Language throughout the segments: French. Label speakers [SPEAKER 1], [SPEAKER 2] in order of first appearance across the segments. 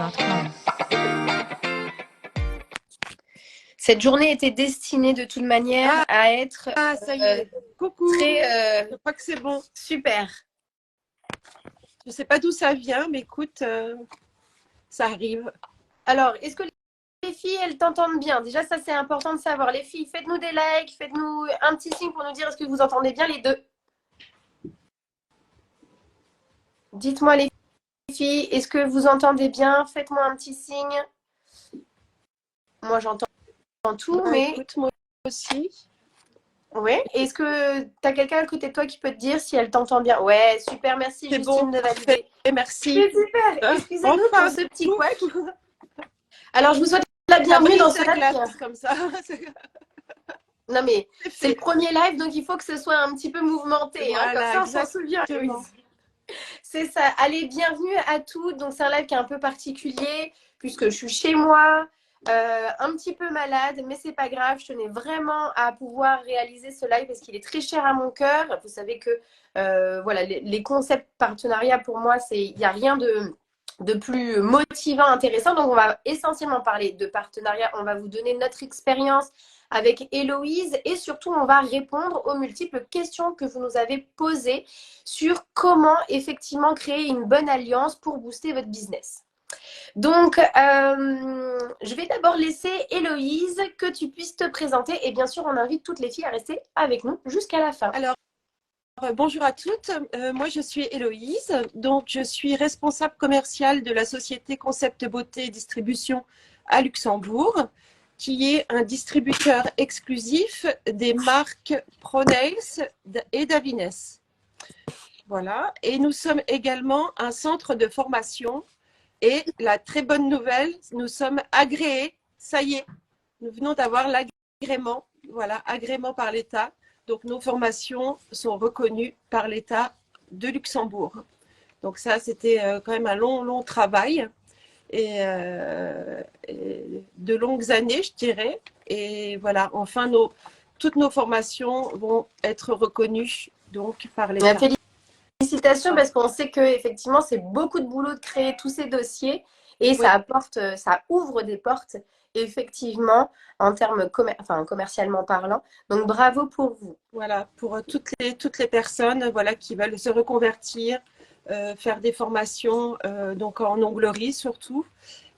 [SPEAKER 1] Gmail.com.
[SPEAKER 2] Cette journée était destinée de toute manière à être
[SPEAKER 3] ça y est. Coucou.
[SPEAKER 2] très
[SPEAKER 3] Je crois que c'est bon.
[SPEAKER 2] super.
[SPEAKER 3] Je ne sais pas d'où ça vient, mais écoute, ça arrive.
[SPEAKER 2] Alors, est-ce que les filles, elles t'entendent bien? Déjà, ça, c'est important de savoir. Les filles, faites-nous des likes, faites-nous un petit signe pour nous dire est-ce que vous entendez bien les deux. Dites-moi les filles, est-ce que vous entendez bien? Faites-moi un petit signe. Moi, j'entends tout, mais...
[SPEAKER 3] Écoute, moi aussi.
[SPEAKER 2] Oui. Est-ce que tu as quelqu'un à côté de toi qui peut te dire si elle t'entend bien? Ouais, super, merci
[SPEAKER 3] C'est
[SPEAKER 2] Justine
[SPEAKER 3] bon,
[SPEAKER 2] de valider.
[SPEAKER 3] merci.
[SPEAKER 2] C'est super. Excusez-nous
[SPEAKER 3] Enfin,
[SPEAKER 2] pour ce petit couac. Alors, je vous souhaite la bienvenue dans ce live.
[SPEAKER 3] Comme ça.
[SPEAKER 2] Non, mais c'est le premier live, donc il faut que ce soit un petit peu mouvementé.
[SPEAKER 3] Voilà,
[SPEAKER 2] comme ça, on s'en souvient. C'est ça. Allez, bienvenue à toutes. Donc, c'est un live qui est un peu particulier puisque je suis chez moi, un petit peu malade, mais c'est pas grave. Je tenais vraiment à pouvoir réaliser ce live parce qu'il est très cher à mon cœur. Vous savez que voilà, les concepts partenariats, pour moi, il n'y a rien de plus motivant, intéressant. Donc, on va essentiellement parler de partenariat. On va vous donner notre expérience avec Héloïse et surtout, on va répondre aux multiples questions que vous nous avez posées sur comment effectivement créer une bonne alliance pour booster votre business. Donc, je vais d'abord laisser Héloïse que tu puisses te présenter et bien sûr, on invite toutes les filles à rester avec nous jusqu'à la fin.
[SPEAKER 3] Alors, bonjour à toutes, moi je suis Héloïse, donc je suis responsable commerciale de la société Concept Beauté Distribution à Luxembourg, qui est un distributeur exclusif des marques Pronails et Davines. Voilà, et nous sommes également un centre de formation et la très bonne nouvelle, nous sommes agréés, ça y est, nous venons d'avoir l'agrément, voilà, agrément par l'État. Donc, nos formations sont reconnues par l'État de Luxembourg. Donc, ça, c'était quand même un long travail et de longues années, je dirais. Et voilà, enfin, toutes nos formations vont être reconnues donc par l'État.
[SPEAKER 2] Félicitations parce qu'on sait que effectivement c'est beaucoup de boulot de créer tous ces dossiers et ça ouvre des portes effectivement en termes commercialement parlant. Donc bravo pour vous.
[SPEAKER 3] Voilà, pour toutes les personnes voilà, qui veulent se reconvertir, faire des formations donc en onglerie surtout,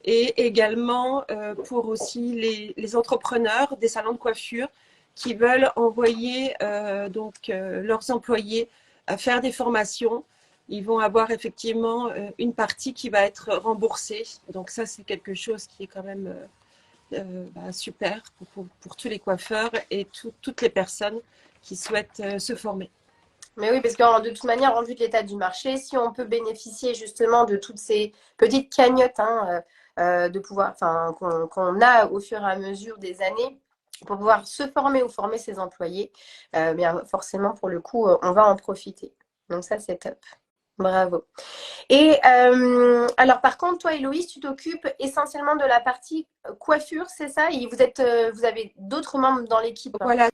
[SPEAKER 3] et également pour aussi les entrepreneurs des salons de coiffure qui veulent envoyer leurs employés à faire des formations. Ils vont avoir effectivement une partie qui va être remboursée. Donc ça, c'est quelque chose qui est quand même super pour tous les coiffeurs et toutes les personnes qui souhaitent se former.
[SPEAKER 2] Mais oui, parce que de toute manière, en vue de l'état du marché, si on peut bénéficier justement de toutes ces petites cagnottes de pouvoir, qu'on a au fur et à mesure des années pour pouvoir se former ou former ses employés, bien forcément pour le coup, on va en profiter. Donc ça, c'est top. Bravo. Et alors par contre, toi, Héloïse, tu t'occupes essentiellement de la partie coiffure, c'est ça? Et vous avez d'autres membres dans l'équipe?
[SPEAKER 3] Voilà.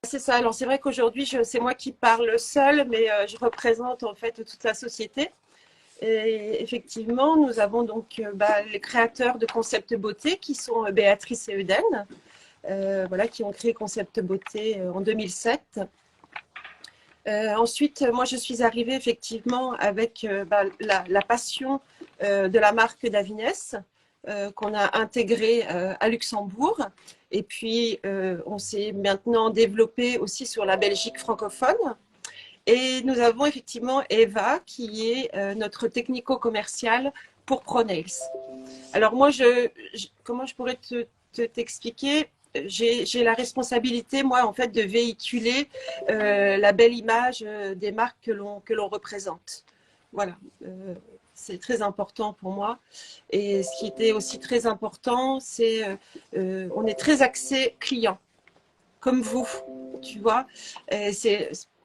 [SPEAKER 3] C'est ça. Alors, c'est vrai qu'aujourd'hui, c'est moi qui parle seule, mais je représente en fait toute la société. Et effectivement, nous avons donc les créateurs de Concept Beauté qui sont Béatrice et Euden, voilà, qui ont créé Concept Beauté en 2007. Ensuite, moi, je suis arrivée effectivement avec la passion de la marque Davines qu'on a intégrée à Luxembourg. Et puis, on s'est maintenant développé aussi sur la Belgique francophone. Et nous avons effectivement Eva, qui est notre technico-commerciale pour Pronails. Alors moi, comment je pourrais t'expliquer? J'ai la responsabilité, moi, en fait, de véhiculer la belle image des marques que l'on représente. Voilà. C'est très important pour moi. Et ce qui était aussi très important, c'est on est très axé client, comme vous, tu vois.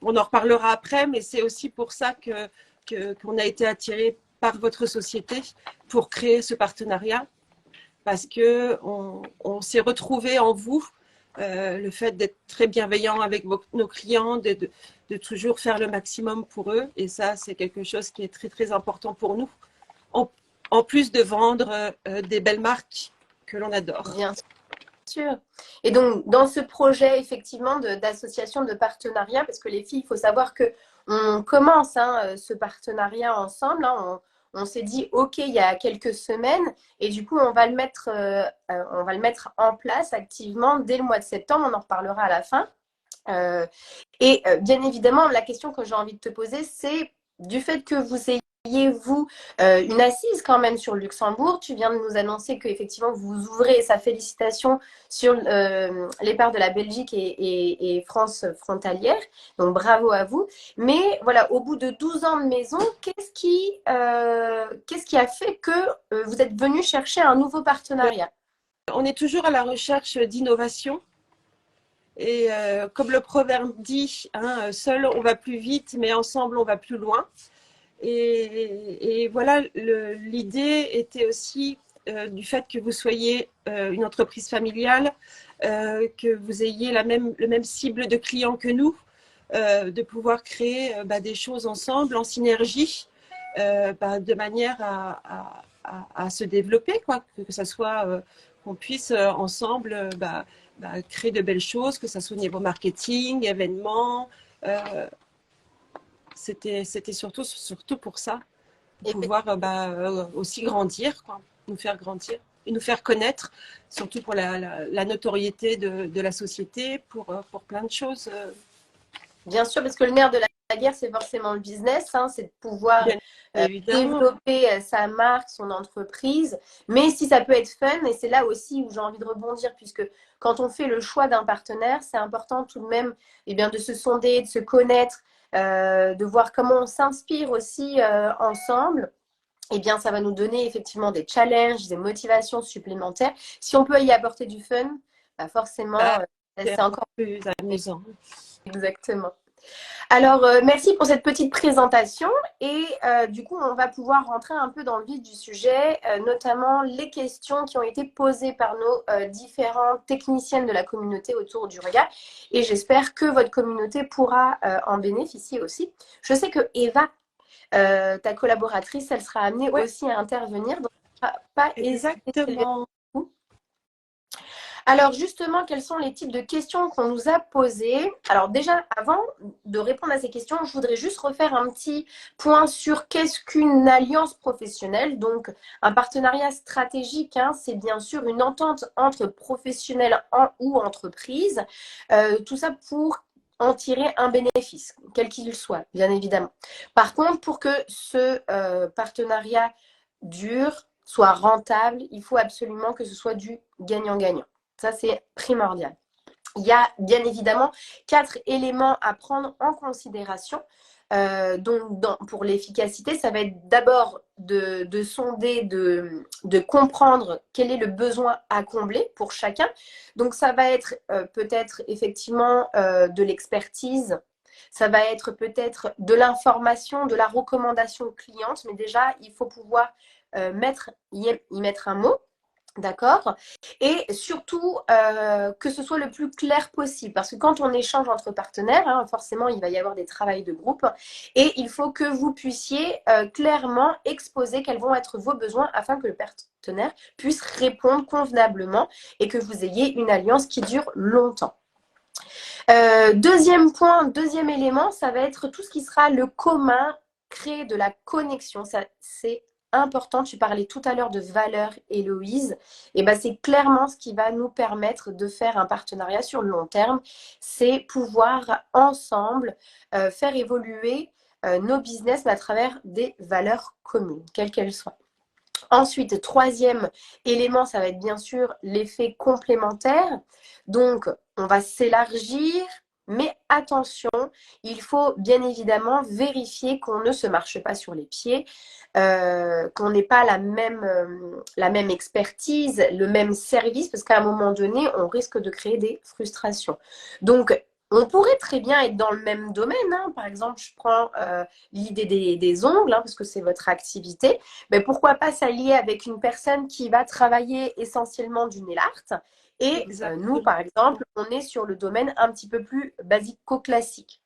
[SPEAKER 3] On en reparlera après, mais c'est aussi pour ça qu'on a été attiré par votre société pour créer ce partenariat, parce qu'on s'est retrouvé en vous, le fait d'être très bienveillant avec nos clients, de toujours faire le maximum pour eux. Et ça, c'est quelque chose qui est très, très important pour nous. en plus de vendre des belles marques que l'on adore.
[SPEAKER 2] Bien sûr. Et donc, dans ce projet, effectivement, d'association de partenariat, parce que les filles, il faut savoir que on commence ce partenariat ensemble. On s'est dit, OK, il y a quelques semaines, et du coup, on va le mettre en place activement dès le mois de septembre. On en reparlera à la fin. Bien évidemment, la question que j'ai envie de te poser, c'est du fait que vous ayez, vous, une assise quand même sur le Luxembourg. Tu viens de nous annoncer qu'effectivement, vous ouvrez, sa félicitation, sur les parts de la Belgique et France frontalière. Donc, bravo à vous. Mais voilà, au bout de 12 ans de maison, qu'est-ce qui a fait que vous êtes venu chercher un nouveau partenariat?
[SPEAKER 3] On est toujours à la recherche d'innovation. Et comme le proverbe dit, seul on va plus vite, mais ensemble on va plus loin. Et voilà, l'idée était aussi du fait que vous soyez une entreprise familiale, que vous ayez le même cible de clients que nous, de pouvoir créer des choses ensemble, en synergie, de manière à se développer, quoi, que ça soit qu'on puisse ensemble créer de belles choses, que ça soit au niveau marketing, événements. C'était surtout pour ça, pour pouvoir aussi grandir, quoi, nous faire grandir et nous faire connaître, surtout pour la notoriété de la société, pour plein de choses.
[SPEAKER 2] Bien sûr, parce que le nerf de la guerre, c'est forcément le business, c'est de pouvoir développer sa marque, son entreprise, mais si ça peut être fun, et c'est là aussi où j'ai envie de rebondir, puisque quand on fait le choix d'un partenaire, c'est important tout de même de se sonder, de se connaître, de voir comment on s'inspire aussi ensemble. Ça va nous donner effectivement des challenges, des motivations supplémentaires. Si on peut y apporter du fun, forcément, c'est encore
[SPEAKER 3] plus amusant.
[SPEAKER 2] Exactement. Alors, merci pour cette petite présentation et du coup, on va pouvoir rentrer un peu dans le vif du sujet, notamment les questions qui ont été posées par nos différentes techniciennes de la communauté autour du regard et j'espère que votre communauté pourra en bénéficier aussi. Je sais que Eva, ta collaboratrice, elle sera amenée aussi à intervenir, donc pas
[SPEAKER 3] exactement.
[SPEAKER 2] Alors justement, quels sont les types de questions qu'on nous a posées? Alors déjà, avant de répondre à ces questions, je voudrais juste refaire un petit point sur qu'est-ce qu'une alliance professionnelle. Donc, un partenariat stratégique, c'est bien sûr une entente entre professionnels ou entreprises. Tout ça pour en tirer un bénéfice, quel qu'il soit, bien évidemment. Par contre, pour que ce partenariat dure, soit rentable, il faut absolument que ce soit du gagnant-gagnant. Ça, c'est primordial. Il y a bien évidemment 4 éléments à prendre en considération. Pour l'efficacité, ça va être d'abord de sonder, de comprendre quel est le besoin à combler pour chacun. Donc, ça va être peut-être effectivement de l'expertise. Ça va être peut-être de l'information, de la recommandation cliente. Mais déjà, il faut pouvoir y mettre un mot. D'accord. Et surtout, que ce soit le plus clair possible. Parce que quand on échange entre partenaires, forcément, il va y avoir des travails de groupe. Et il faut que vous puissiez clairement exposer quels vont être vos besoins afin que le partenaire puisse répondre convenablement et que vous ayez une alliance qui dure longtemps. Deuxième point, deuxième élément, ça va être tout ce qui sera le commun, créer de la connexion. Ça, c'est important. Tu parlais tout à l'heure de valeur, Héloïse. Et c'est clairement ce qui va nous permettre de faire un partenariat sur le long terme. C'est pouvoir ensemble faire évoluer nos business à travers des valeurs communes, quelles qu'elles soient. Ensuite, troisième élément, ça va être bien sûr l'effet complémentaire. Donc, on va s'élargir, mais attention, il faut bien évidemment vérifier qu'on ne se marche pas sur les pieds, qu'on n'ait pas la même expertise, le même service, parce qu'à un moment donné, on risque de créer des frustrations. Donc, on pourrait très bien être dans le même domaine. Par exemple, je prends l'idée des ongles, parce que c'est votre activité. Mais pourquoi pas s'allier avec une personne qui va travailler essentiellement du nail art et nous, par exemple, on est sur le domaine un petit peu plus basico-classique.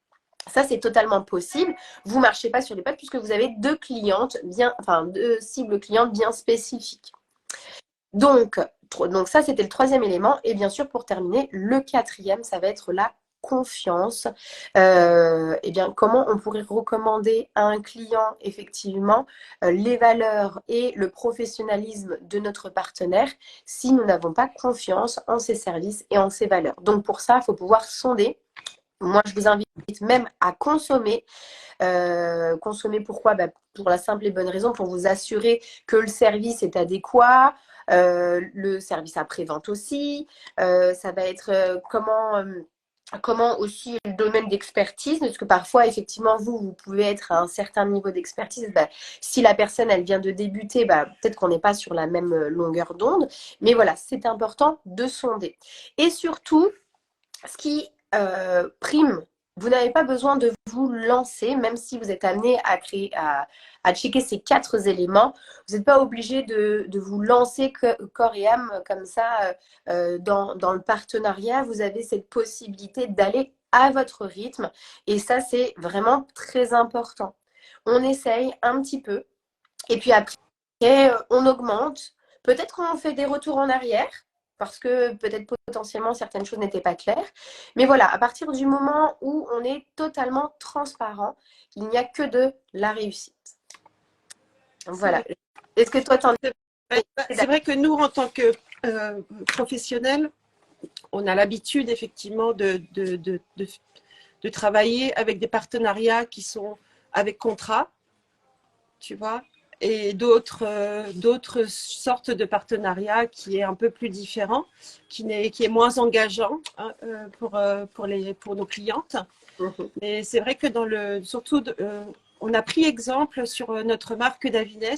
[SPEAKER 2] Ça, c'est totalement possible. Vous ne marchez pas sur les pattes puisque vous avez deux clientes deux cibles clientes bien spécifiques. Donc ça, c'était le troisième élément. Et bien sûr, pour terminer, le quatrième, ça va être la confiance. Eh bien, comment on pourrait recommander à un client, effectivement, les valeurs et le professionnalisme de notre partenaire si nous n'avons pas confiance en ses services et en ses valeurs. Donc, pour ça, il faut pouvoir sonder. Moi, je vous invite même à consommer. Consommer pourquoi? Pour la simple et bonne raison, pour vous assurer que le service est adéquat, le service après-vente aussi. Ça va être comment aussi le domaine d'expertise, parce que parfois, effectivement, vous pouvez être à un certain niveau d'expertise. Si la personne, elle vient de débuter, peut-être qu'on n'est pas sur la même longueur d'onde. Mais voilà, c'est important de sonder. Et surtout, ce qui prime, vous n'avez pas besoin de vous lancer, même si vous êtes amené à checker ces 4 éléments. Vous n'êtes pas obligé de vous lancer corps et âme comme ça dans le partenariat. Vous avez cette possibilité d'aller à votre rythme. Et ça, c'est vraiment très important. On essaye un petit peu. Et puis après, on augmente. Peut-être qu'on fait des retours en arrière parce que peut-être potentiellement certaines choses n'étaient pas claires. Mais voilà, à partir du moment où on est totalement transparent, il n'y a que de la réussite. Voilà. Est-ce que toi, t'en es
[SPEAKER 3] C'est vrai que nous, en tant que professionnels, on a l'habitude effectivement de travailler avec des partenariats qui sont avec contrat, tu vois, et d'autres sortes de partenariats qui est un peu plus différent, qui est moins engageant, hein, pour nos clientes. Mais c'est vrai que on a pris exemple sur notre marque Davines,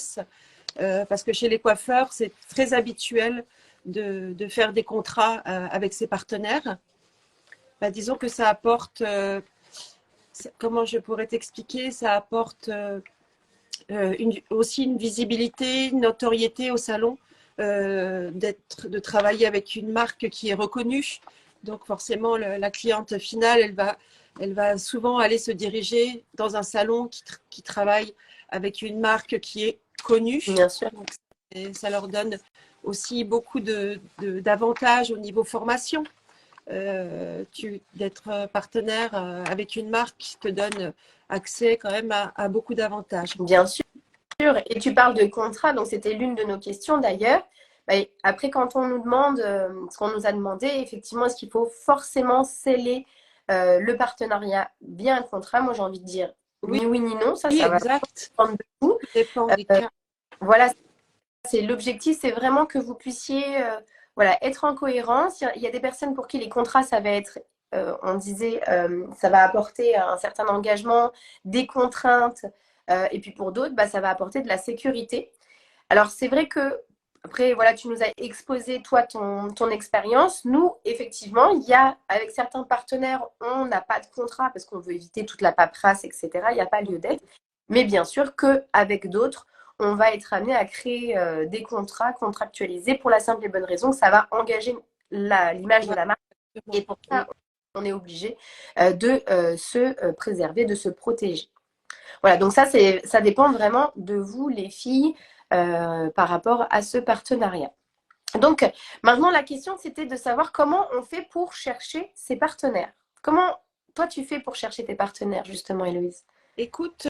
[SPEAKER 3] parce que chez les coiffeurs, c'est très habituel de faire des contrats avec ses partenaires. Disons que ça apporte, comment je pourrais t'expliquer, ça apporte aussi une visibilité, une notoriété au salon, de travailler avec une marque qui est reconnue. Donc forcément, la cliente finale, elle va souvent aller se diriger dans un salon qui travaille avec une marque qui est connue.
[SPEAKER 2] Bien sûr.
[SPEAKER 3] Donc, ça leur donne aussi beaucoup d'avantages au niveau formation. D'être partenaire avec une marque te donne accès quand même à beaucoup d'avantages.
[SPEAKER 2] Bien sûr. Et tu parles de contrat, donc c'était l'une de nos questions d'ailleurs. Après, quand on nous demande ce qu'on nous a demandé, effectivement, est-ce qu'il faut forcément sceller le partenariat via un contrat? Moi, j'ai envie de dire
[SPEAKER 3] oui,
[SPEAKER 2] ni oui ni non. Ça
[SPEAKER 3] exact.
[SPEAKER 2] va dépendre de vous.
[SPEAKER 3] Dépend des cas.
[SPEAKER 2] Voilà, c'est l'objectif, c'est vraiment que vous puissiez être en cohérence. Il y a des personnes pour qui les contrats, ça va être, on disait, ça va apporter un certain engagement, des contraintes. Et puis pour d'autres, ça va apporter de la sécurité. Alors c'est vrai que, après, voilà, tu nous as exposé, toi, ton expérience. Nous, effectivement, avec certains partenaires, on n'a pas de contrat parce qu'on veut éviter toute la paperasse, etc. Il n'y a pas lieu d'être. Mais bien sûr qu'avec d'autres, on va être amené à créer des contrats contractualisés pour la simple et bonne raison que ça va engager l'image de la marque. Et pour ça, on est obligé de se préserver, de se protéger. Voilà, donc ça dépend vraiment de vous, les filles, par rapport à ce partenariat. Donc, maintenant, la question, c'était de savoir comment on fait pour chercher ses partenaires. Comment toi, tu fais pour chercher tes partenaires, justement, Héloïse?
[SPEAKER 3] Écoute,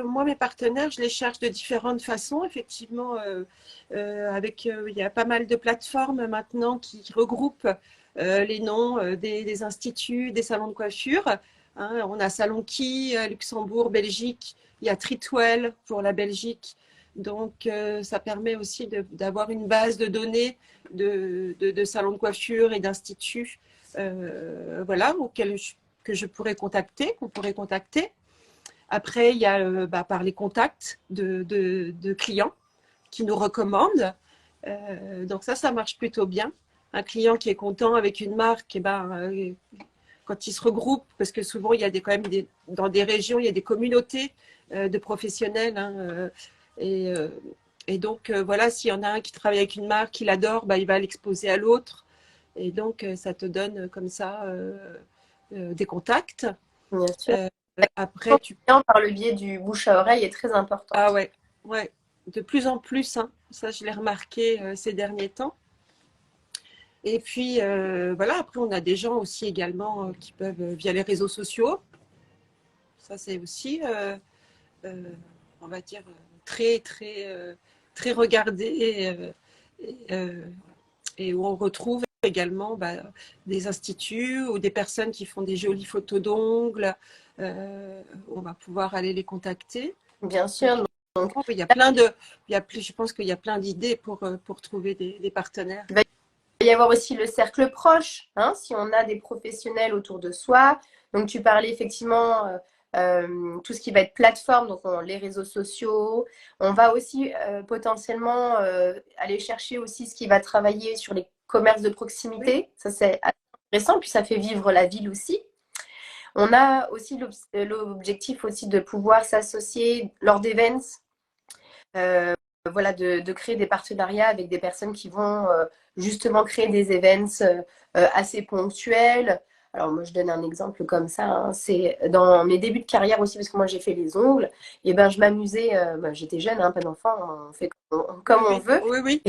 [SPEAKER 3] moi, mes partenaires, je les cherche de différentes façons. Effectivement, il y a pas mal de plateformes maintenant qui regroupent les noms des instituts, des salons de coiffure. Hein, on a Salon Qui, Luxembourg, Belgique. Il y a Tritwell pour la Belgique. Donc, ça permet aussi d'avoir une base de données de salons de coiffure et d'instituts, voilà, que je pourrais contacter, qu'on pourrait contacter. Après, il y a par les contacts de clients qui nous recommandent. Donc ça marche plutôt bien. Un client qui est content avec une marque, quand il se regroupe, parce que souvent, il y a quand même dans des régions, il y a des communautés de professionnels. Hein, et donc, voilà, s'il y en a un qui travaille avec une marque, qu'il adore, il va l'exposer à l'autre. Et donc, ça te donne comme ça des contacts.
[SPEAKER 2] Bien sûr.
[SPEAKER 3] Après,
[SPEAKER 2] par le biais du bouche à oreille est très
[SPEAKER 3] Ah
[SPEAKER 2] importante.
[SPEAKER 3] ouais, ouais, de plus en plus, hein. Ça, je l'ai remarqué ces derniers temps. Et puis, voilà, après, on a des gens aussi également qui peuvent, via les réseaux sociaux, ça c'est aussi, euh, on va dire, très, très, très regardé et où on retrouve également des instituts ou des personnes qui font des jolies photos d'ongles. On va pouvoir aller les contacter.
[SPEAKER 2] Bien
[SPEAKER 3] Donc,
[SPEAKER 2] sûr. Donc,
[SPEAKER 3] il y a plein de, je pense qu'il y a plein d'idées pour trouver des partenaires.
[SPEAKER 2] il va y avoir aussi le cercle proche, hein, si on a des professionnels autour de soi. Donc, tu parlais effectivement tout ce qui va être plateforme, donc les réseaux sociaux. On va aussi potentiellement aller chercher aussi ce qui va travailler sur les commerces de proximité.
[SPEAKER 3] Oui,
[SPEAKER 2] Ça, c'est intéressant, puis ça fait vivre la ville aussi. On a aussi l'objectif aussi de pouvoir s'associer lors d'events, euh, voilà, de créer des partenariats avec des personnes qui vont justement créer des events assez ponctuels. Alors moi, je donne un exemple comme ça, hein. C'est dans mes débuts de carrière aussi, parce que moi j'ai fait les ongles, et ben je m'amusais, j'étais jeune, hein, pas d'enfant, on fait
[SPEAKER 3] oui,
[SPEAKER 2] comme on
[SPEAKER 3] oui,
[SPEAKER 2] veut.
[SPEAKER 3] oui, oui.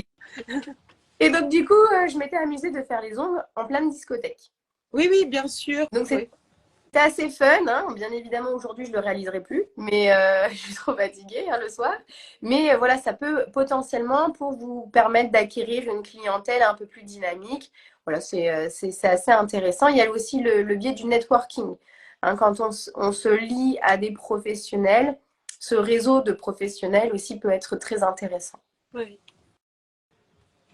[SPEAKER 2] Et donc du coup, je m'étais amusée de faire les ongles en pleine discothèque.
[SPEAKER 3] Oui, oui, bien sûr.
[SPEAKER 2] Donc
[SPEAKER 3] Oui.
[SPEAKER 2] c'était assez fun, hein. Bien évidemment, aujourd'hui, je ne le réaliserai plus, mais je suis trop fatiguée, hein, le soir. Mais voilà, ça peut potentiellement pour vous permettre d'acquérir une clientèle un peu plus dynamique. Voilà, c'est assez intéressant. Il y a aussi le biais du networking, hein. Quand on se lie à des professionnels, ce réseau de professionnels aussi peut être très intéressant.
[SPEAKER 3] Oui.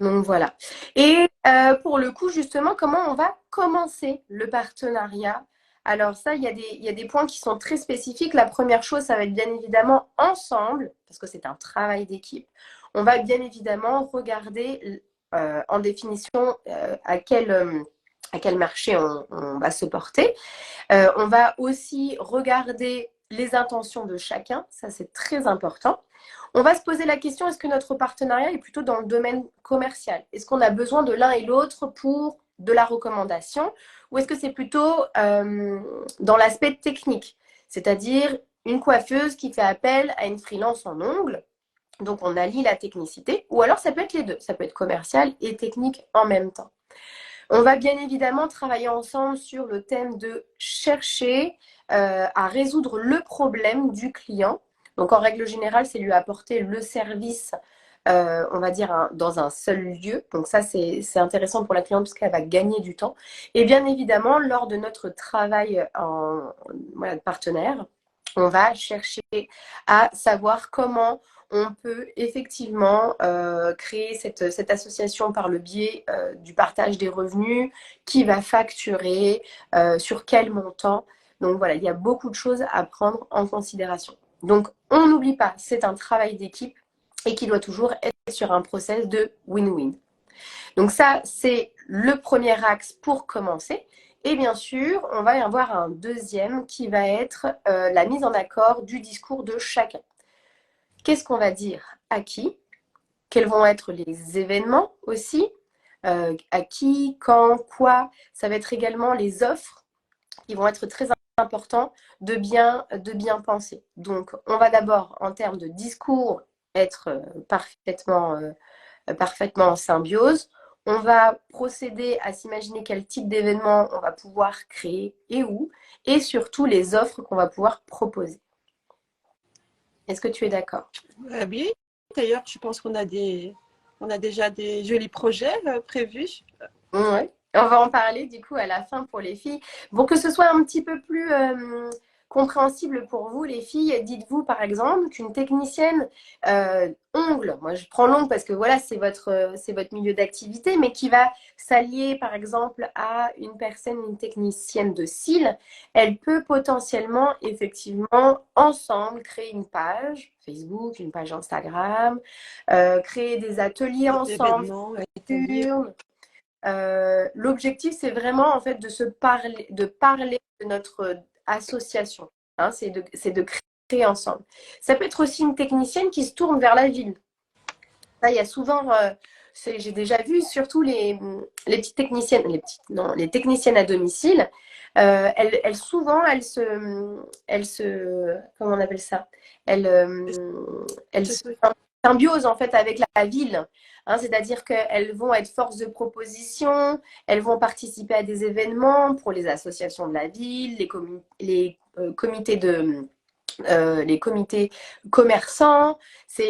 [SPEAKER 2] Donc voilà. Et pour le coup, justement, comment on va commencer le partenariat? Alors ça, il y a des points qui sont très spécifiques. La première chose, ça va être bien évidemment ensemble, parce que c'est un travail d'équipe. On va bien évidemment regarder en définition à quel marché on va se porter. On va aussi regarder les intentions de chacun, ça c'est très important. On va se poser la question, est-ce que notre partenariat est plutôt dans le domaine commercial? Est-ce qu'on a besoin de l'un et l'autre pour de la recommandation? Ou est-ce que c'est plutôt dans l'aspect technique? C'est-à-dire une coiffeuse qui fait appel à une freelance en ongles. Donc on allie la technicité. Ou alors ça peut être les deux. Ça peut être commercial et technique en même temps. On va bien évidemment travailler ensemble sur le thème de chercher à résoudre le problème du client. Donc en règle générale, c'est lui apporter le service, on va dire, dans un seul lieu. Donc ça, c'est intéressant pour la cliente parce qu'elle va gagner du temps. Et bien évidemment, lors de notre travail en voilà, de partenaire, on va chercher à savoir comment on peut effectivement créer cette association par le biais du partage des revenus, qui va facturer, sur quel montant. Donc voilà, il y a beaucoup de choses à prendre en considération. Donc on n'oublie pas, c'est un travail d'équipe et qui doit toujours être sur un process de win-win. Donc ça, c'est le premier axe pour commencer. Et bien sûr, on va y avoir un deuxième qui va être la mise en accord du discours de chacun. Qu'est-ce qu'on va dire à qui? Quels vont être les événements aussi? À qui, quand, quoi? Ça va être également les offres qui vont être très importants de bien penser. Donc, on va d'abord, en termes de discours, être parfaitement en symbiose. On va procéder à s'imaginer quel type d'événement on va pouvoir créer et où, et surtout les offres qu'on va pouvoir proposer. Est-ce que tu es d'accord?
[SPEAKER 3] Bien. D'ailleurs, je pense on a déjà des jolis projets prévus.
[SPEAKER 2] Ouais. On va en parler du coup à la fin pour les filles. Pour que ce soit un petit peu plus compréhensible pour vous, les filles, dites-vous par exemple qu'une technicienne ongle, moi je prends l'ongle parce que voilà, c'est votre milieu d'activité, mais qui va s'allier par exemple à une personne, une technicienne de cils, elle peut potentiellement effectivement ensemble créer une page Facebook, une page Instagram, créer des ateliers ensemble.
[SPEAKER 3] D'événements, ateliers.
[SPEAKER 2] L'objectif, c'est vraiment en fait de parler de notre association. Hein, c'est de créer ensemble. Ça peut être aussi une technicienne qui se tourne vers la ville. Ça, il y a souvent, j'ai déjà vu surtout les petites techniciennes, non, les techniciennes à domicile. souvent, comment on appelle ça? Elles se symbiosent en fait avec la ville. Hein, c'est-à-dire qu'elles vont être force de proposition, elles vont participer à des événements pour les associations de la ville, les comités commerçants.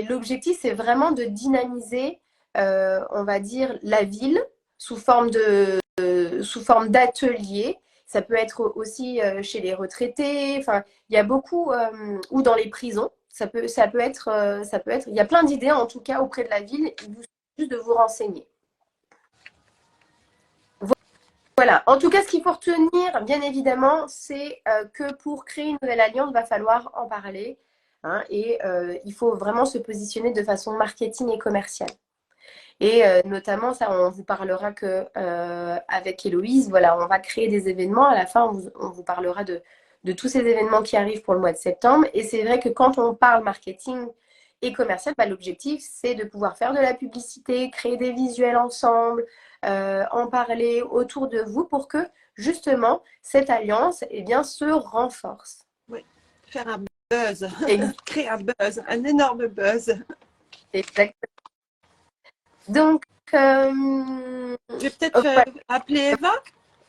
[SPEAKER 2] L'objectif, c'est vraiment de dynamiser, on va dire, la ville sous forme d'ateliers. Ça peut être aussi chez les retraités. Enfin, il y a beaucoup, ou dans les prisons. Il y a plein d'idées en tout cas auprès de la ville. Il vous suffit juste de vous renseigner. Voilà. En tout cas, ce qu'il faut retenir, bien évidemment, c'est que pour créer une nouvelle alliance, il va falloir en parler. Hein, et il faut vraiment se positionner de façon marketing et commerciale. Et notamment, ça, on vous parlera que avec Héloïse, voilà, on va créer des événements. À la fin, on vous parlera de tous ces événements qui arrivent pour le mois de septembre. Et c'est vrai que quand on parle marketing et commercial, bah, l'objectif, c'est de pouvoir faire de la publicité, créer des visuels ensemble, en parler autour de vous pour que justement cette alliance eh bien, se renforce.
[SPEAKER 3] Oui, faire un buzz, créer un buzz, un énorme buzz.
[SPEAKER 2] Exactement. Donc,
[SPEAKER 3] je vais peut-être appeler Eva,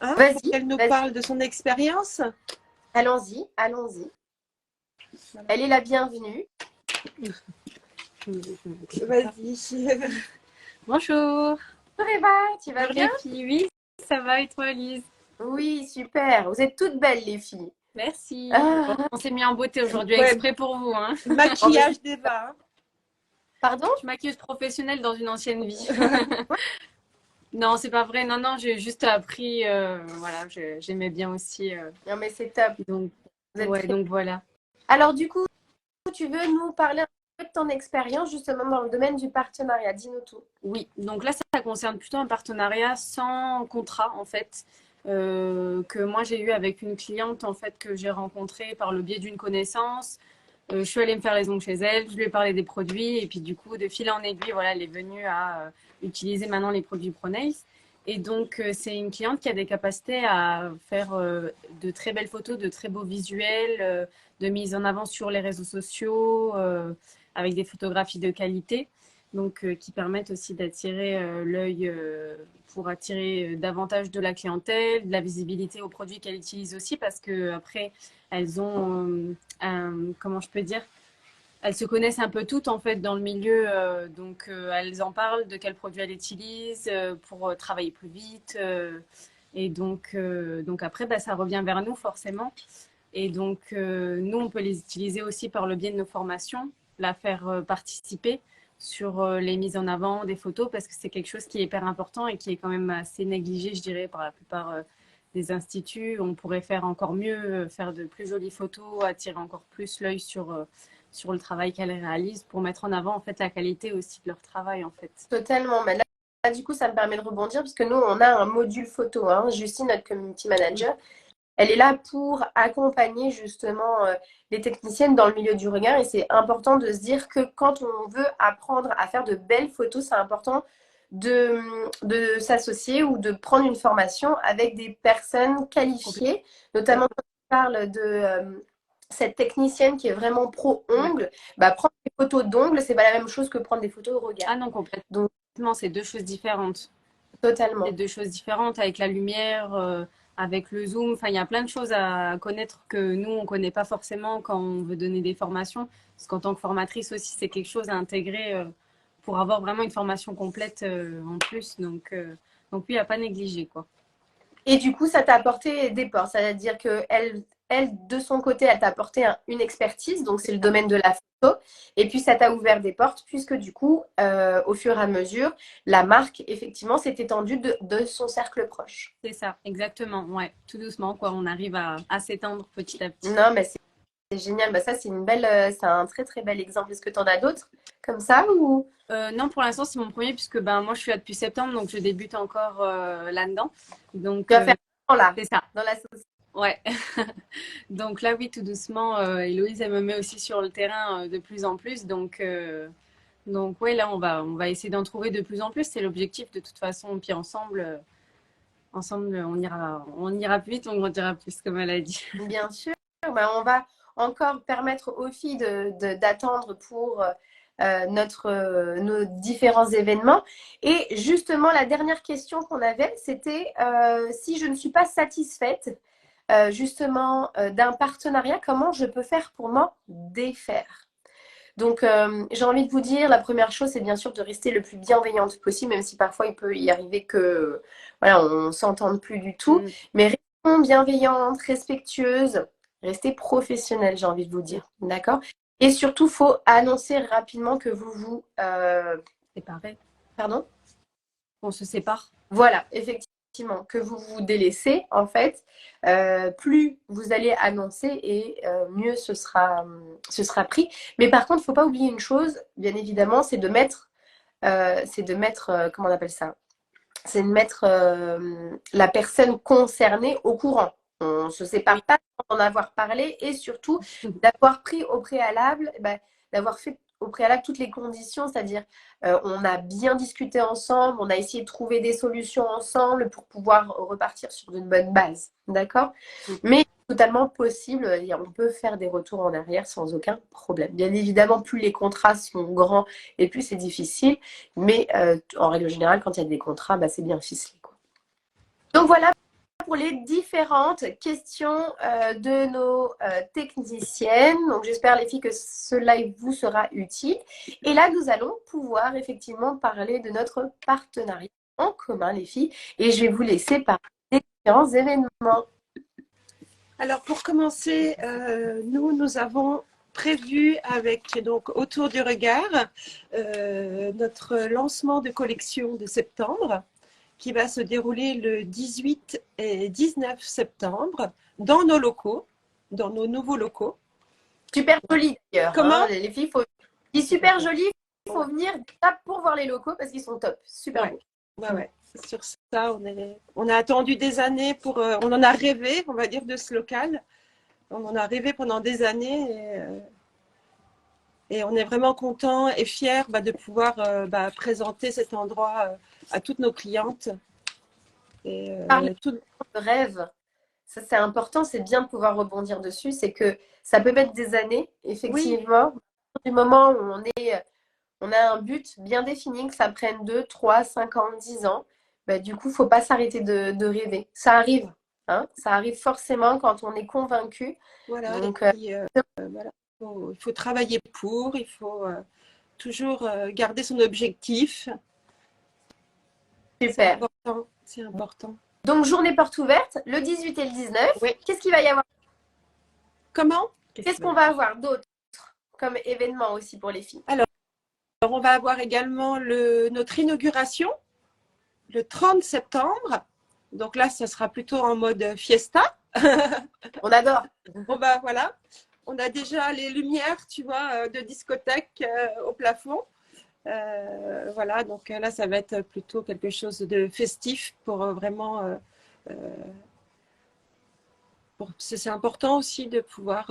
[SPEAKER 3] hein, pour qu'elle nous parle de son expérience.
[SPEAKER 2] Allons-y, allons-y. Elle est la bienvenue.
[SPEAKER 3] Vas-y.
[SPEAKER 1] Bonjour.
[SPEAKER 2] Bonjour Eva, tu vas bien?
[SPEAKER 1] Oui, ça va et toi, Lise?
[SPEAKER 2] Oui, super. Vous êtes toutes belles, les filles.
[SPEAKER 1] Merci. Ah. On s'est mis en beauté aujourd'hui, exprès pour vous. Hein.
[SPEAKER 3] Maquillage d'Eva.
[SPEAKER 2] Pardon?
[SPEAKER 1] Je suis maquilleuse professionnelle dans une ancienne vie. Non, c'est pas vrai. Non, j'ai juste appris. Voilà, j'aimais bien aussi.
[SPEAKER 2] Non, mais c'est top.
[SPEAKER 1] Donc, donc voilà.
[SPEAKER 2] Alors, du coup, tu veux nous parler un peu de ton expérience justement dans le domaine du partenariat. Dis-nous tout.
[SPEAKER 1] Oui, donc là, ça concerne plutôt un partenariat sans contrat, en fait. Que moi j'ai eu avec une cliente en fait que j'ai rencontrée par le biais d'une connaissance. Je suis allée me faire les ongles chez elle, je lui ai parlé des produits et puis du coup de fil en aiguille, voilà, elle est venue à utiliser maintenant les produits Pronails. Et donc c'est une cliente qui a des capacités à faire de très belles photos, de très beaux visuels, de mise en avant sur les réseaux sociaux, avec des photographies de qualité. Donc, qui permettent aussi d'attirer l'œil pour attirer davantage de la clientèle, de la visibilité aux produits qu'elles utilisent aussi, parce que après elles ont comment je peux dire, elles se connaissent un peu toutes en fait dans le milieu, donc elles en parlent de quels produits elles utilisent pour travailler plus vite, et donc après bah, ça revient vers nous forcément, et donc nous on peut les utiliser aussi par le biais de nos formations, la faire participer sur les mises en avant des photos, parce que c'est quelque chose qui est hyper important et qui est quand même assez négligé, je dirais, par la plupart des instituts. On pourrait faire encore mieux, faire de plus jolies photos, attirer encore plus l'œil sur le travail qu'elles réalisent pour mettre en avant en fait la qualité aussi de leur travail en fait.
[SPEAKER 2] Totalement. Mais là, du coup, ça me permet de rebondir parce que nous, on a un module photo. Hein. Justine, notre community manager, elle est là pour accompagner justement les techniciennes dans le milieu du regard. Et c'est important de se dire que quand on veut apprendre à faire de belles photos, c'est important de s'associer ou de prendre une formation avec des personnes qualifiées, notamment quand on parle de cette technicienne qui est vraiment pro ongles. Bah, prendre des photos d'ongles, c'est pas la même chose que prendre des photos au regard.
[SPEAKER 1] Ah non, complètement. Donc, c'est deux choses différentes.
[SPEAKER 2] Totalement.
[SPEAKER 1] C'est deux choses différentes avec la lumière. Avec le zoom, enfin, il y a plein de choses à connaître que nous, on ne connaît pas forcément quand on veut donner des formations. Parce qu'en tant que formatrice aussi, c'est quelque chose à intégrer pour avoir vraiment une formation complète en plus. Donc oui, à pas négliger, quoi.
[SPEAKER 2] Et du coup, ça t'a apporté des portes. C'est-à-dire qu'elle, de son côté, elle t'a apporté une expertise. Donc, c'est le domaine de la photo. Et puis, ça t'a ouvert des portes puisque du coup, au fur et à mesure, la marque, effectivement, s'est étendue de son cercle proche.
[SPEAKER 1] C'est ça, exactement. Ouais, tout doucement, quoi. On arrive à s'étendre petit à petit.
[SPEAKER 2] Non, mais c'est génial. Bah, ça, c'est un très, très bel exemple. Est-ce que tu en as d'autres comme ça ou...
[SPEAKER 1] Non, pour l'instant, c'est mon premier puisque moi, je suis là depuis septembre, donc je débute encore là-dedans. Donc,
[SPEAKER 2] tu vas faire là,
[SPEAKER 1] c'est ça.
[SPEAKER 2] Dans la sauce.
[SPEAKER 1] Ouais. Donc là, oui, tout doucement, Héloïse, elle me met aussi sur le terrain de plus en plus. Donc ouais, là, on va essayer d'en trouver de plus en plus. C'est l'objectif de toute façon. Puis ensemble, ensemble, on ira plus vite, on grandira plus, comme elle a dit.
[SPEAKER 2] Bien sûr, bah, on va encore permettre aux filles d'attendre pour nos différents événements. Et justement, la dernière question qu'on avait, c'était si je ne suis pas satisfaite justement d'un partenariat, comment je peux faire pour m'en défaire? Donc, j'ai envie de vous dire, la première chose, c'est bien sûr de rester le plus bienveillante possible, même si parfois il peut y arriver que, voilà, on ne s'entende plus du tout. Mais restons bienveillantes, respectueuses, restez professionnelles, j'ai envie de vous dire. D'accord? Et surtout, il faut annoncer rapidement que vous
[SPEAKER 1] Séparés.
[SPEAKER 2] Pardon?
[SPEAKER 1] On se sépare.
[SPEAKER 2] Voilà, effectivement, que vous vous délaissez, en fait, plus vous allez annoncer et mieux ce sera pris. Mais par contre, il ne faut pas oublier une chose, bien évidemment, c'est de mettre, comment on appelle ça? C'est de mettre la personne concernée au courant. On ne se sépare pas sans en avoir parlé et surtout d'avoir pris au préalable, d'avoir fait au préalable toutes les conditions, c'est-à-dire on a bien discuté ensemble, on a essayé de trouver des solutions ensemble pour pouvoir repartir sur une bonne base. D'accord? Mais totalement possible, on peut faire des retours en arrière sans aucun problème. Bien évidemment, plus les contrats sont grands et plus c'est difficile, mais en règle générale, quand il y a des contrats, c'est bien ficelé, quoi. Donc voilà pour les différentes questions de nos techniciennes. Donc j'espère les filles que ce live vous sera utile. Et là, nous allons pouvoir effectivement parler de notre partenariat en commun, les filles. Et je vais vous laisser parler des différents événements.
[SPEAKER 3] Alors pour commencer, nous avons prévu avec donc Autour du regard notre lancement de collection de septembre qui va se dérouler le 18 et 19 septembre dans nos locaux, dans nos nouveaux locaux.
[SPEAKER 2] Super joli d'ailleurs.
[SPEAKER 3] Comment
[SPEAKER 2] les filles, il est super joli. Il faut venir pour voir les locaux parce qu'ils sont top. Super beau.
[SPEAKER 3] Ouais. Sur ça, on a attendu des années on en a rêvé, on va dire, de ce local. On en a rêvé pendant des années et on est vraiment content et fiers de pouvoir présenter cet endroit à toutes nos clientes. Et,
[SPEAKER 2] Parler de rêve, ça c'est important, c'est bien de pouvoir rebondir dessus. C'est que ça peut mettre des années, effectivement. Oui. Du moment où on a un but bien défini, que ça prenne 2, 3, 5 ans, 10 ans, du coup, il ne faut pas s'arrêter de rêver. Ça arrive. Hein, ça arrive forcément quand on est convaincu.
[SPEAKER 3] Voilà.
[SPEAKER 2] Donc,
[SPEAKER 3] voilà. Il faut travailler pour, il faut toujours garder son objectif.
[SPEAKER 2] Super.
[SPEAKER 3] C'est important.
[SPEAKER 2] Donc, journée porte ouverte, le 18 et le 19.
[SPEAKER 3] Oui.
[SPEAKER 2] Qu'est-ce qu'il va y avoir?
[SPEAKER 3] Comment?
[SPEAKER 2] Qu'est-ce qu'on va avoir d'autre comme événement aussi pour les filles?
[SPEAKER 3] Alors, on va avoir également notre inauguration le 30 septembre. Donc là, ça sera plutôt en mode fiesta.
[SPEAKER 2] On adore.
[SPEAKER 3] Bon, voilà. On a déjà les lumières, tu vois, de discothèque au plafond. Voilà, donc là, ça va être plutôt quelque chose de festif pour vraiment... c'est important aussi de pouvoir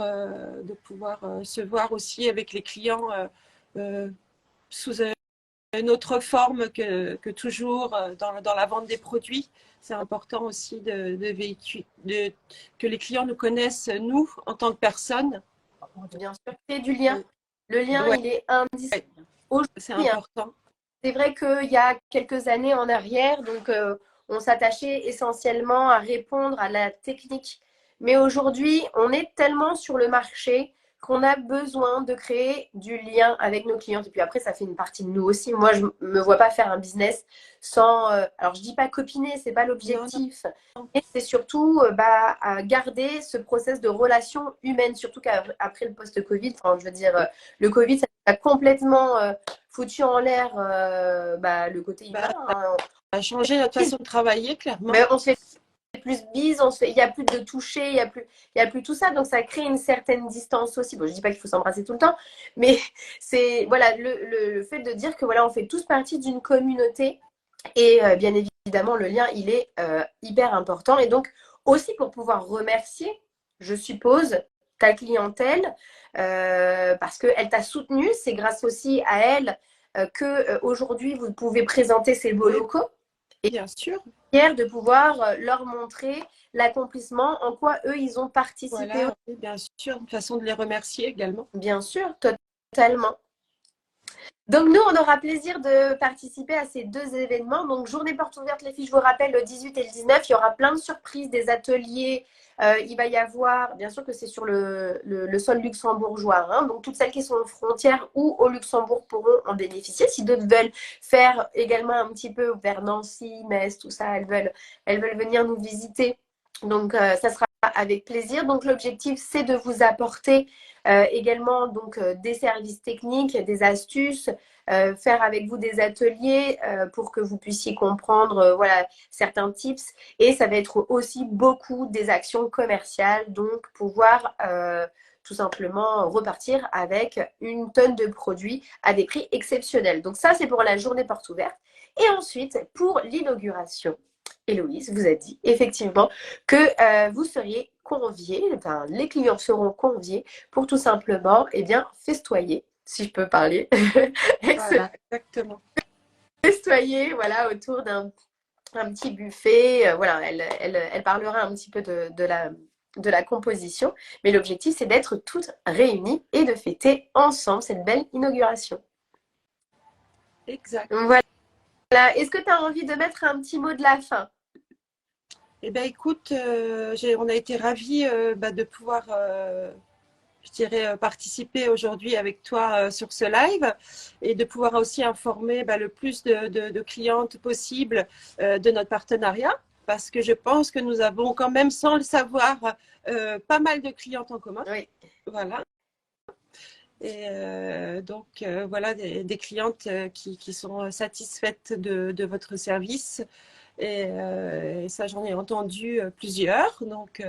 [SPEAKER 3] se voir aussi avec les clients sous une autre forme que toujours dans la vente des produits. C'est important aussi de que les clients nous connaissent, nous, en tant que personnes.
[SPEAKER 2] Bien sûr, créer du lien. Le lien, il est indispensable.
[SPEAKER 3] C'est important.
[SPEAKER 2] C'est vrai qu'il y a quelques années en arrière, donc on s'attachait essentiellement à répondre à la technique. Mais aujourd'hui, on est tellement sur le marché qu'on a besoin de créer du lien avec nos clients. Et puis après, ça fait une partie de nous aussi. Moi, je ne me vois pas faire un business sans... alors, je ne dis pas copiner, ce n'est pas l'objectif. Mais c'est surtout à garder ce process de relation humaine, surtout qu'après le post-Covid, je veux dire, le Covid, ça a complètement foutu en l'air le côté humain.
[SPEAKER 3] Ça a changé notre façon de travailler, clairement.
[SPEAKER 2] Mais on se fait plus bise, il n'y a plus de toucher, il y a plus tout ça, donc ça crée une certaine distance aussi. Bon, je dis pas qu'il faut s'embrasser tout le temps, mais c'est voilà le fait de dire que voilà, on fait tous partie d'une communauté et bien évidemment le lien il est hyper important et donc aussi pour pouvoir remercier, je suppose, ta clientèle parce qu'elle t'a soutenu, c'est grâce aussi à elle que aujourd'hui vous pouvez présenter ces beaux locaux.
[SPEAKER 3] bien sûr.
[SPEAKER 2] De pouvoir leur montrer l'accomplissement, en quoi eux, ils ont participé.
[SPEAKER 3] Voilà, oui, bien sûr, une façon de les remercier également.
[SPEAKER 2] Bien sûr, totalement. Donc nous, on aura plaisir de participer à ces 2 événements. Donc journée porte ouverte, les filles, je vous rappelle, le 18 et le 19, il y aura plein de surprises, des ateliers. Il va y avoir, bien sûr que c'est sur le sol luxembourgeois, hein, donc toutes celles qui sont aux frontières ou au Luxembourg pourront en bénéficier. Si d'autres veulent faire également un petit peu vers Nancy, Metz, tout ça, elles veulent venir nous visiter. Donc ça sera avec plaisir. Donc l'objectif, c'est de vous apporter également donc des services techniques, des astuces, faire avec vous des ateliers pour que vous puissiez comprendre voilà, certains tips. Et ça va être aussi beaucoup des actions commerciales, donc pouvoir tout simplement repartir avec une tonne de produits à des prix exceptionnels. Donc ça, c'est pour la journée porte ouverte. Et ensuite, pour l'inauguration, Héloïse vous a dit effectivement que vous seriez conviés, enfin, les clients seront conviés pour tout simplement festoyer, si je peux parler,
[SPEAKER 3] Voilà, exactement.
[SPEAKER 2] festoyer voilà, autour d'un petit buffet. Voilà, elle parlera un petit peu de la composition, mais l'objectif c'est d'être toutes réunies et de fêter ensemble cette belle inauguration.
[SPEAKER 3] Exact.
[SPEAKER 2] Voilà. Est-ce que tu as envie de mettre un petit mot de la fin?
[SPEAKER 3] Eh bien, écoute, on a été ravis de pouvoir, je dirais, participer aujourd'hui avec toi sur ce live et de pouvoir aussi informer le plus de clientes possible de notre partenariat, parce que je pense que nous avons quand même, sans le savoir, pas mal de clientes en commun.
[SPEAKER 2] Oui.
[SPEAKER 3] Voilà. Et donc, voilà, des clientes qui sont satisfaites de votre service. Et ça, j'en ai entendu plusieurs. Donc,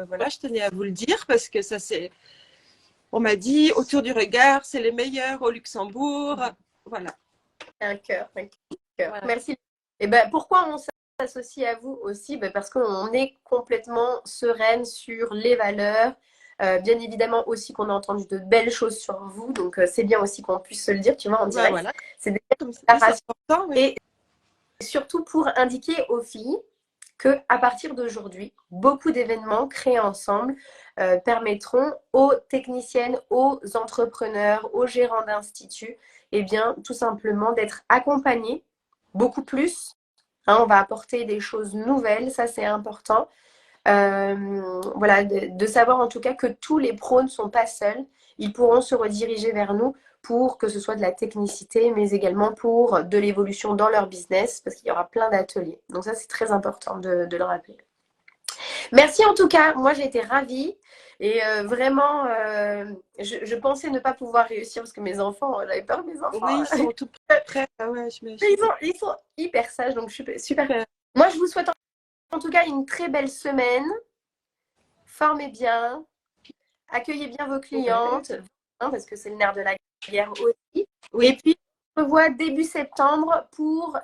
[SPEAKER 3] voilà, je tenais à vous le dire parce que ça, c'est. On m'a dit, autour du regard, c'est les meilleurs au Luxembourg. Voilà.
[SPEAKER 2] Un cœur.
[SPEAKER 3] Voilà.
[SPEAKER 2] Merci. Et pourquoi on s'associe à vous aussi? Parce qu'on est complètement sereine sur les valeurs. Bien évidemment aussi qu'on a entendu de belles choses sur vous. Donc, c'est bien aussi qu'on puisse se le dire, tu vois, en direct.
[SPEAKER 3] Voilà.
[SPEAKER 2] C'est des
[SPEAKER 3] important, oui.
[SPEAKER 2] Et surtout pour indiquer aux filles qu'à partir d'aujourd'hui, beaucoup d'événements créés ensemble permettront aux techniciennes, aux entrepreneurs, aux gérants d'instituts, tout simplement d'être accompagnés beaucoup plus. Hein, on va apporter des choses nouvelles, ça c'est important. Voilà, de savoir en tout cas que tous les pros ne sont pas seuls. Ils pourront se rediriger vers nous pour que ce soit de la technicité, mais également pour de l'évolution dans leur business, parce qu'il y aura plein d'ateliers. Donc ça, c'est très important de le rappeler. Merci en tout cas, moi j'ai été ravie. Et vraiment, je pensais ne pas pouvoir réussir parce que mes enfants, j'avais peur de mes enfants.
[SPEAKER 3] Oui, ils sont tout prêts. Ah ouais,
[SPEAKER 2] ils sont hyper sages, donc je suis super. Moi, je vous souhaite en tout cas une très belle semaine. Formez bien, accueillez bien vos clientes, hein, parce que c'est le nerf de la guerre aussi.
[SPEAKER 3] Oui.
[SPEAKER 2] Et puis, on se revoit début septembre pour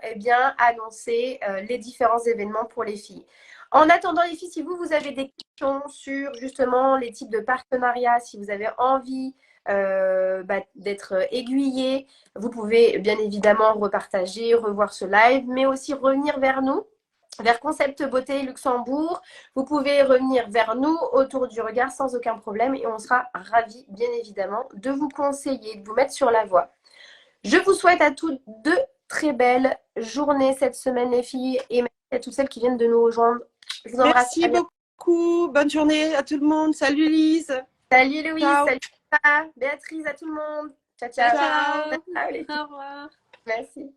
[SPEAKER 2] annoncer les différents événements pour les filles. En attendant, les filles, si vous avez des questions sur justement les types de partenariats, si vous avez envie d'être aiguillées, vous pouvez bien évidemment repartager, revoir ce live, mais aussi revenir vers nous, vers Concept Beauté Luxembourg. Vous pouvez revenir vers nous autour du regard sans aucun problème et on sera ravis, bien évidemment, de vous conseiller, de vous mettre sur la voie. Je vous souhaite à toutes 2 très belles journées cette semaine, les filles, et merci à toutes celles qui viennent de nous rejoindre. Je vous embrasse.
[SPEAKER 3] Merci beaucoup. Bonne journée à tout le monde. Salut Lise.
[SPEAKER 2] Salut Louise.
[SPEAKER 3] Ciao.
[SPEAKER 2] Salut Béatrice, à tout le monde. Ciao, ciao.
[SPEAKER 1] Ciao.
[SPEAKER 2] Ciao les filles.
[SPEAKER 1] Au revoir.
[SPEAKER 2] Merci.